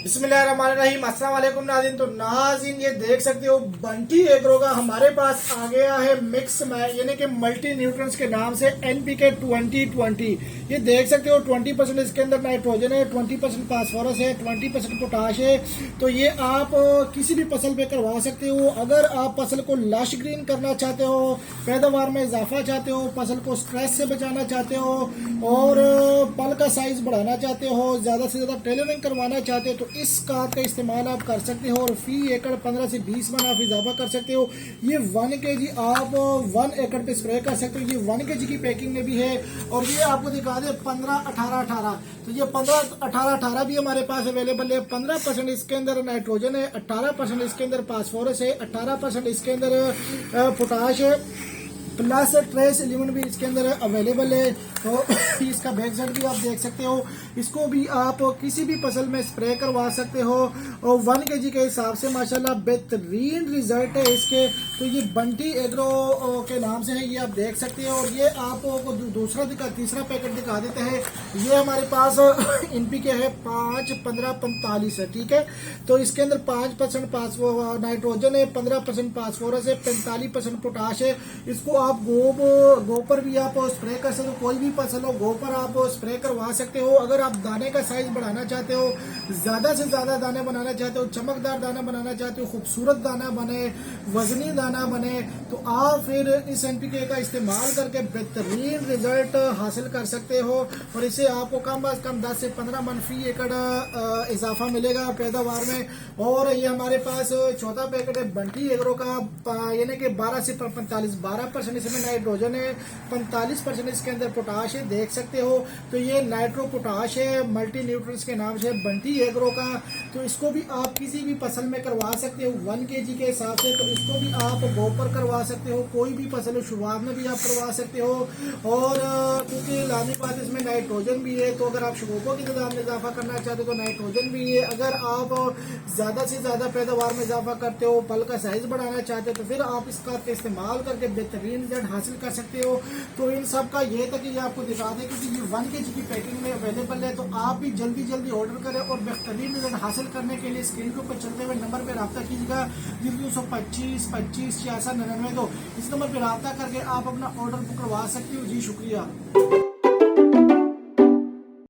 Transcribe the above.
बिस्मिल्लाहिर्रहमानिर्रहीम। अस्सलाम वालेकुम नाज़रीन। तो नाज़रीन ये देख सकते हो बंटी एग्रो का हमारे पास आ गया है मिक्स यानी कि मल्टी न्यूट्रिएंट्स के नाम से NPK 2020। ये देख सकते हो 20% इसके अंदर नाइट्रोजन है, 20% फास्फोरस है, 20% पोटाश है। तो ये आप किसी भी फसल पे करवा सकते हो। अगर आप फसल को लश ग्रीन करना चाहते हो, पैदावार में इजाफा चाहते हो, फसल को स्ट्रेस से बचाना चाहते हो और पल का साइज बढ़ाना चाहते हो, ज्यादा से ज्यादा टेलरिंग करवाना चाहते हो, तो इस खाद का इस्तेमाल आप कर सकते हो और फी एकड़ 15 से 20 मन आप इजाफा कर सकते हो। ये 1 kg आप 1 एकड़ पे स्प्रे कर सकते हो। ये 1 kg की पैकिंग में भी है और ये आपको दिखा दे 15-18-18। तो ये 15-18-18 भी हमारे पास अवेलेबल है। 15% इसके अंदर नाइट्रोजन है, 18% इसके अंदर फास्फोरस है, 18% इसके अंदर पोटाश है, प्लस ट्रेस एलिमेंट भी इसके अंदर अवेलेबल है। तो इसका बैक साइड भी आप देख सकते हो। इसको भी आप किसी भी फसल में स्प्रे करवा सकते हो और 1 kg के हिसाब से माशाल्लाह बेहतरीन रिजल्ट है इसके। तो ये बंटी एग्रो के नाम से है, ये आप देख सकते हो। और ये आपको तीसरा पैकेट दिखा देते हैं। ये हमारे पास NPK है 5, 15, 45 है, ठीक है। तो इसके अंदर 5% नाइट्रोजन है, 15% फास्फोरस है, 45% पोटाश है। इसको आप गो पर भी आप स्प्रे कर सकते हो। कोई भी फसल हो गो पर आप स्प्रे करवा सकते हो। अगर आप दाने का साइज बढ़ाना चाहते हो, ज्यादा से ज्यादा दाने बनाना चाहते हो, चमकदार दाना बनाना चाहते हो, खूबसूरत दाना बने, वजनी दाना बने, तो आप फिर इस NPK का इस्तेमाल करके बेहतरीन रिजल्ट हासिल कर सकते हो। और इससे आपको कम अज कम 10 से 15 मन फी एकड़ इजाफा मिलेगा पैदावार में। और ये हमारे पास चौथा पैकेट है बंटी एग्रो का, यानी कि 12 से 45, 12% इसमें नाइट्रोजन है, 45% इसके अंदर पोटाश है, देख सकते हो। तो ये नाइट्रो पोटाश है, मल्टी न्यूट्रिएंट्स के नाम से बंटी एग्रो का। तो इसको भी आप किसी भी फसल में करवा सकते हो 1 kg के हिसाब से। तो इसको भी आप गो पर करवा सकते हो, कोई भी फसल शुरुआत में भी आप करवा सकते हो। और क्योंकि लानी बात इसमें नाइट्रोजन भी है, तो अगर आप शगुफों की तादाद में इजाफा करना चाहते हो तो नाइट्रोजन भी है। अगर आप ज्यादा से ज्यादा पैदावार में इजाफा करते हो, पल का साइज बढ़ाना चाहते हो, तो फिर आप इस खाद का इस्तेमाल करके बेहतरीन रिजल्ट हासिल कर सकते हो। तो इन सब का ये था कि ये आपको दिखा दें, क्योंकि ये 1 kg की पैकिंग में अवेलेबल है। तो आप भी जल्दी ऑर्डर करें और बेहतरीन रिजल्ट हासिल करने के लिए स्क्रीन के ऊपर चलते हुए नंबर पर रब्ता कीजिएगा 225 25 66 99। इस नंबर पर रब्ता करके आप अपना ऑर्डर बुक करवा सकते हो। जी शुक्रिया।